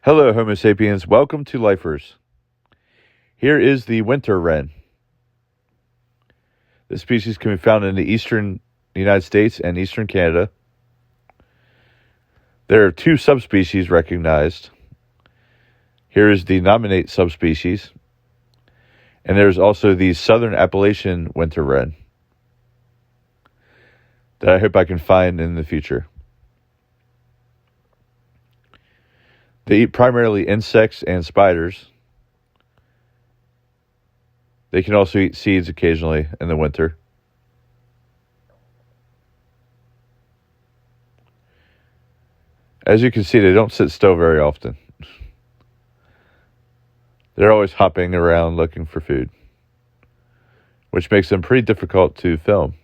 Hello, Homo sapiens. Welcome to Lifers. Here is the winter wren. This species can be found in the eastern United States and eastern Canada. There are two subspecies recognized. Here is the nominate subspecies. And there's also the southern Appalachian winter wren that I hope I can find in the future. They eat primarily insects and spiders. They can also eat seeds occasionally in the winter. As you can see, they don't sit still very often. They're always hopping around looking for food, which makes them pretty difficult to film.